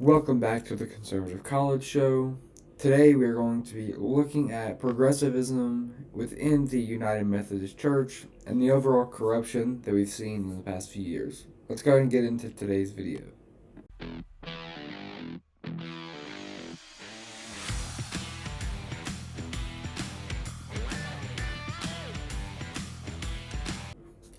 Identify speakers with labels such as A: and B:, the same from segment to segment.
A: Welcome back to the Conservative College Show. Today we are going to be looking at progressivism within the United Methodist Church and the overall corruption that we've seen in the past few years. Let's go ahead and get into today's video.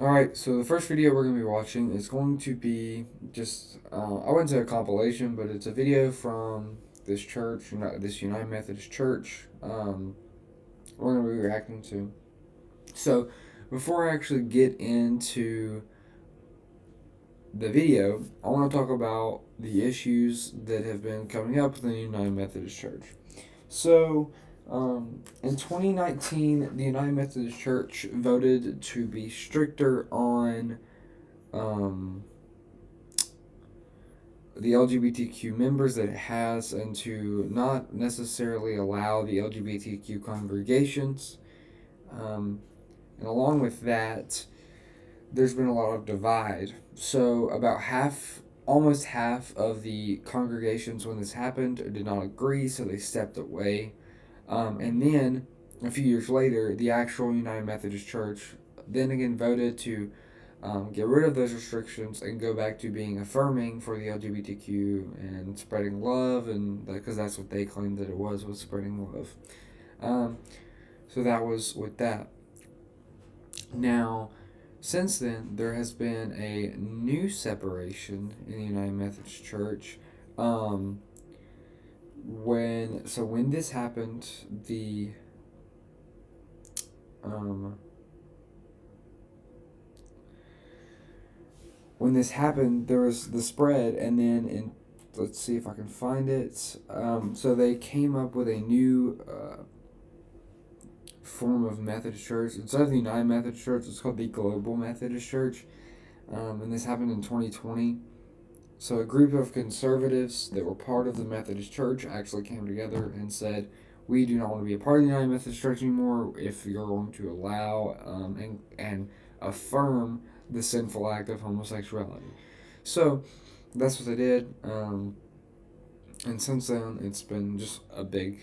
A: Alright, so the first video we're going to be watching is going to be just, I wouldn't say a compilation, but it's a video from this church, this United Methodist Church, we're going to be reacting to. So, before I actually get into the video, I want to talk about the issues that have been coming up within the United Methodist Church. So, in 2019, the United Methodist Church voted to be stricter on the LGBTQ members that it has and to not necessarily allow the LGBTQ congregations. And along with that, there's been a lot of divide. So, almost half of the congregations when this happened did not agree, so they stepped away. And then, a few years later, the actual United Methodist Church then again voted to get rid of those restrictions and go back to being affirming for the LGBTQ and spreading love, and because that's what they claimed that it was spreading love. So that was with that. Now, since then, there has been a new separation in the United Methodist Church. When this happened, there was the spread, and then let's see if I can find it. So they came up with a new form of Methodist Church. Instead of the United Methodist Church, it's called the Global Methodist Church. And this happened in 2020. So a group of conservatives that were part of the Methodist Church actually came together and said, we do not want to be a part of the United Methodist Church anymore if you're going to allow and affirm the sinful act of homosexuality. So that's what they did. And since then, it's been just a big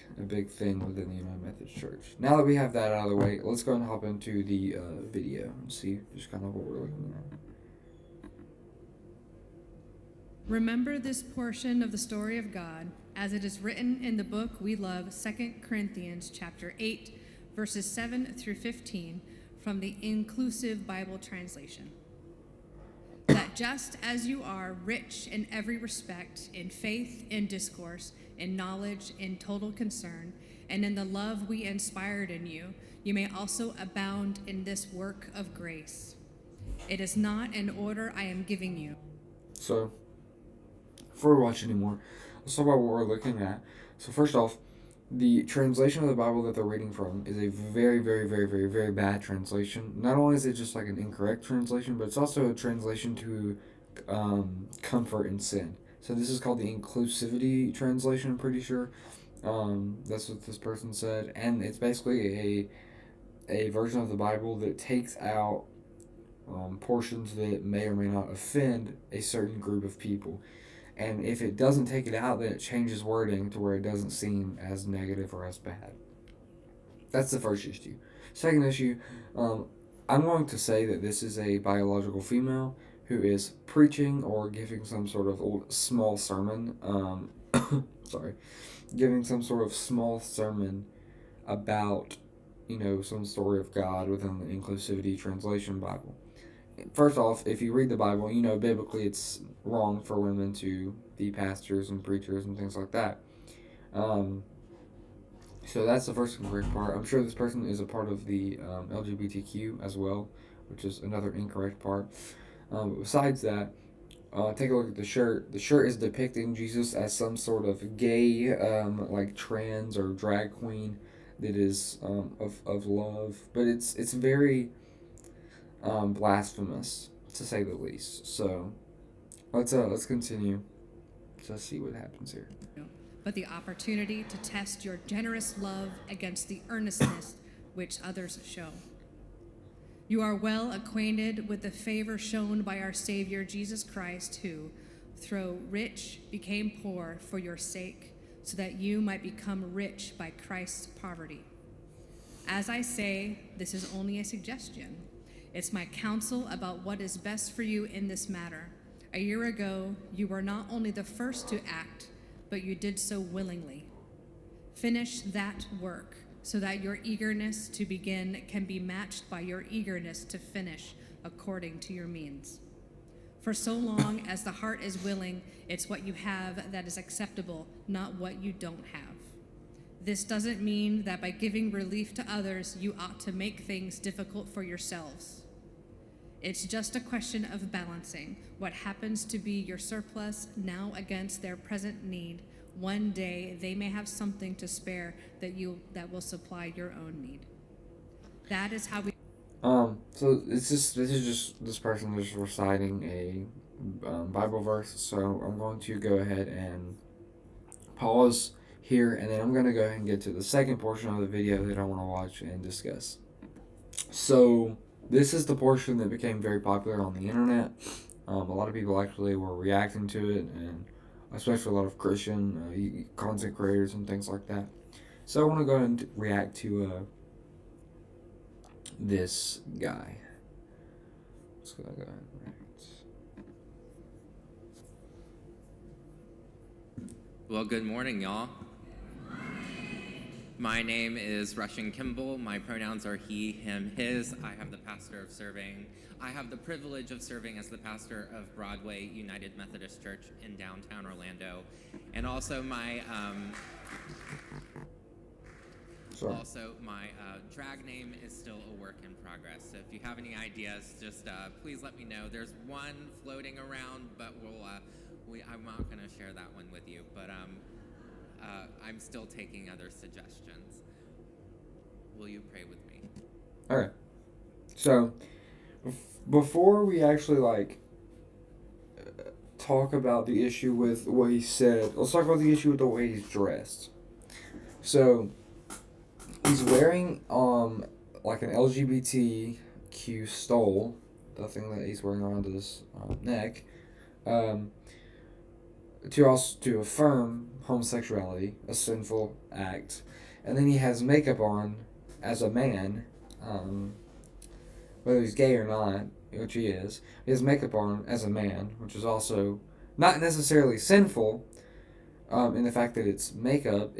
A: thing within the United Methodist Church. Now that we have that out of the way, let's go and hop into the video and see just kind of what we're looking at.
B: Remember this portion of the story of God as it is written in the book we love, 2 Corinthians chapter 8, verses 7 through 15 from the Inclusive Bible Translation. That just as you are rich in every respect, in faith, in discourse, in knowledge, in total concern, and in the love we inspired in you, you may also abound in this work of grace. It is not an order I am giving you.
A: So, before we watch anymore, let's talk about what we're looking at. So first off, the translation of the Bible that they're reading from is a very, very, very, very, very bad translation. Not only is it just like an incorrect translation, but it's also a translation to comfort in sin. So this is called the inclusivity translation, I'm pretty sure. That's what this person said. And it's basically a version of the Bible that takes out portions that may or may not offend a certain group of people. And if it doesn't take it out, then it changes wording to where it doesn't seem as negative or as bad. That's the first issue. Second issue, I'm going to say that this is a biological female who is preaching or giving some sort of small sermon. Giving some sort of small sermon about, some story of God within the Inclusivity Translation Bible. First off, if you read the Bible, biblically it's wrong for women to be pastors and preachers and things like that. So that's the first incorrect part. I'm sure this person is a part of the LGBTQ as well, which is another incorrect part. But besides that, take a look at the shirt. The shirt is depicting Jesus as some sort of gay, like trans or drag queen that is of love. But it's very blasphemous, to say the least. So let's continue to see what happens here.
B: But the opportunity to test your generous love against the earnestness which others show. You are well acquainted with the favor shown by our Savior Jesus Christ, who, though rich, became poor for your sake, so that you might become rich by Christ's poverty. As I say, this is only a suggestion. It's my counsel about what is best for you in this matter. A year ago, you were not only the first to act, but you did so willingly. Finish that work so that your eagerness to begin can be matched by your eagerness to finish according to your means. For so long as the heart is willing, it's what you have that is acceptable, not what you don't have. This doesn't mean that by giving relief to others, you ought to make things difficult for yourselves. It's just a question of balancing what happens to be your surplus now against their present need. One day they may have something to spare that will supply your own need. That is how we.
A: So this person just reciting a Bible verse. So I'm going to go ahead and pause here, and then I'm going to go ahead and get to the second portion of the video that I want to watch and discuss. So this is the portion that became very popular on the internet. A lot of people actually were reacting to it, and especially a lot of Christian content creators and things like that. So I want to go ahead and react to this guy. Let's go ahead and react.
C: Well, good morning, y'all. My name is Russian Kimball. My pronouns are he, him, his. I have the privilege of serving as the pastor of Broadway United Methodist Church in downtown Orlando. And also my drag name is still a work in progress. So if you have any ideas, just please let me know. There's one floating around, but I'm not going to share that one with you. But I'm still taking other suggestions. Will you pray with me?
A: Okay. So, before we actually talk about the issue with what he said, let's talk about the issue with the way he's dressed. So, he's wearing like an LGBTQ stole, the thing that he's wearing around his neck, to affirm homosexuality, a sinful act. And then he has makeup on as a man, whether he's gay or not, which he is. He has makeup on as a man, which is also not necessarily sinful in the fact that it's makeup.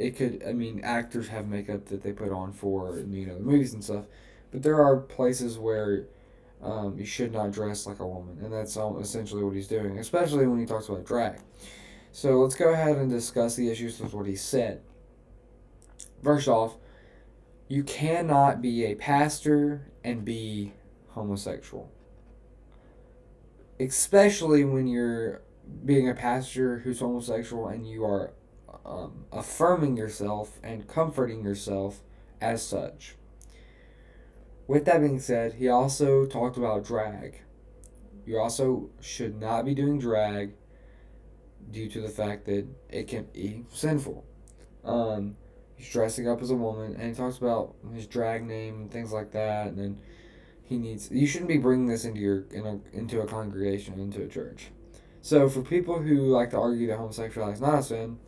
A: Actors have makeup that they put on for, the movies and stuff. But there are places where you should not dress like a woman, and that's essentially what he's doing, especially when he talks about drag. So let's go ahead and discuss the issues with what he said. First off, you cannot be a pastor and be homosexual. Especially when you're being a pastor who's homosexual and you are affirming yourself and comforting yourself as such. With that being said, he also talked about drag. You also should not be doing drag due to the fact that it can be sinful. He's dressing up as a woman, and he talks about his drag name and things like that, and then you shouldn't be bringing this into a congregation, into a church. So for people who like to argue that homosexuality is not a sin,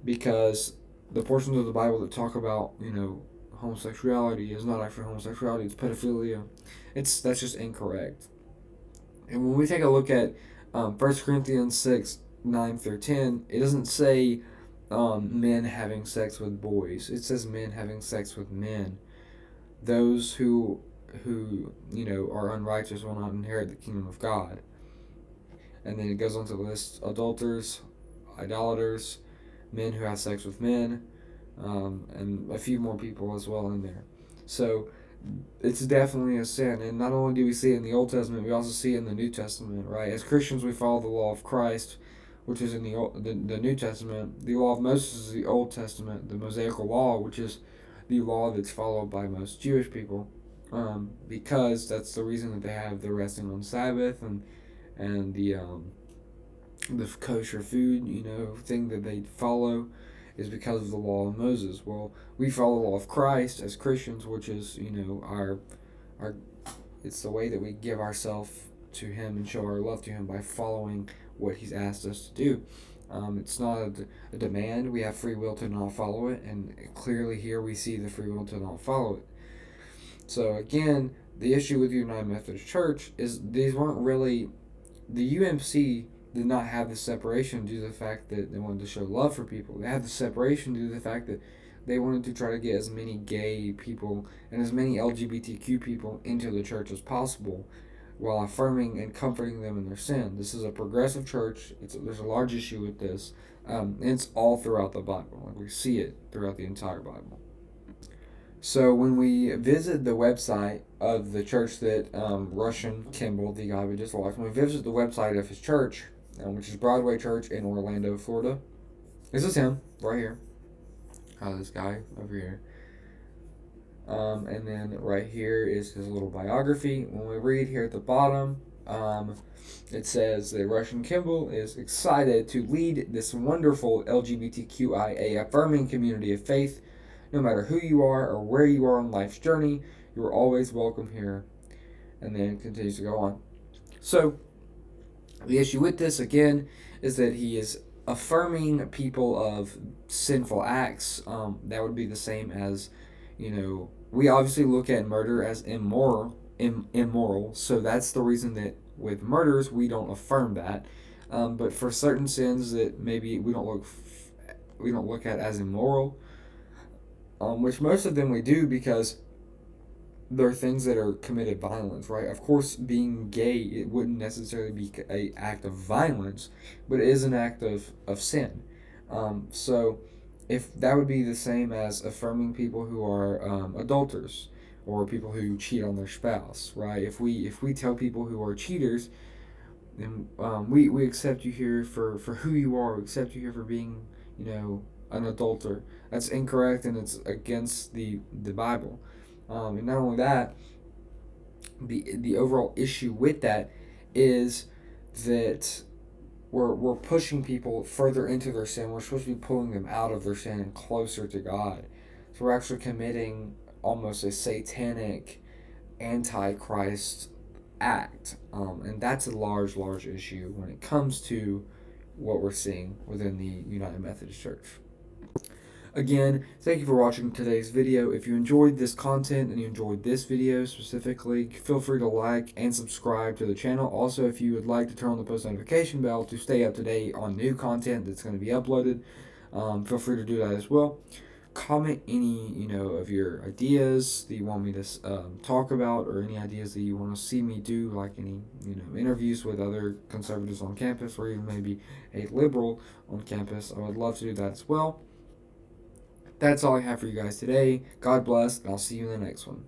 A: because the portions of the Bible that talk about, homosexuality is not actually homosexuality, it's pedophilia, that's just incorrect. And when we take a look at 1 Corinthians 6, 9 through 10, it doesn't say men having sex with boys. It says men having sex with men. Those who are unrighteous will not inherit the kingdom of God. And then it goes on to list adulterers, idolaters, men who have sex with men, and a few more people as well in there. So it's definitely a sin. And not only do we see it in the Old Testament, we also see it in the New Testament, right? As Christians, we follow the law of Christ, which is in the New Testament. The law of Moses is the Old Testament, the Mosaical law, which is the law that's followed by most Jewish people, because that's the reason that they have the resting on Sabbath and the kosher food, thing that they follow is because of the law of Moses. Well, we follow the law of Christ as Christians, which is, our it's the way that we give ourselves to Him and show our love to Him by following what He's asked us to do. It's not a demand. We have free will to not follow it, and clearly here we see the free will to not follow it. So again, the issue with the United Methodist Church is these weren't really, the UMC did not have the separation due to the fact that they wanted to show love for people. They had the separation due to the fact that they wanted to try to get as many gay people and as many LGBTQ people into the church as possible, while affirming and comforting them in their sin. This is a progressive church. There's a large issue with this. And it's all throughout the Bible. Like, we see it throughout the entire Bible. So when we visit the website of the church that Russian Kimball, the guy we just watched, when we visit the website of his church, which is Broadway Church in Orlando, Florida. This is him, right here. This guy over here. And then right here is his little biography. When we read here at the bottom, it says that Russian Kimball is excited to lead this wonderful LGBTQIA affirming community of faith. No matter who you are or where you are on life's journey, you are always welcome here. And then continues to go on. So, the issue with this, again, is that he is affirming people of sinful acts. That would be the same as, we obviously look at murder as immoral. So that's the reason that with murders we don't affirm that. But for certain sins that maybe we don't look at as immoral, which most of them we do because they're things that are committed violence, right? Of course, being gay, it wouldn't necessarily be an act of violence, but it is an act of sin. So if that would be the same as affirming people who are adulterers or people who cheat on their spouse, right? If we tell people who are cheaters, then we accept you here for who you are, we accept you here for being, an adulterer. That's incorrect, and it's against the Bible. And not only that, the overall issue with that is that we're pushing people further into their sin. We're supposed to be pulling them out of their sin and closer to God. So we're actually committing almost a satanic antichrist act. And that's a large issue when it comes to what we're seeing within the United Methodist Church. Again, thank you for watching today's video. If you enjoyed this content and you enjoyed this video specifically, feel free to like and subscribe to the channel. Also, if you would like to turn on the post notification bell to stay up to date on new content that's going to be uploaded, feel free to do that as well. Comment any, of your ideas that you want me to talk about, or any ideas that you want to see me do, like any, interviews with other conservatives on campus, or even maybe a liberal on campus. I would love to do that as well. That's all I have for you guys today. God bless, and I'll see you in the next one.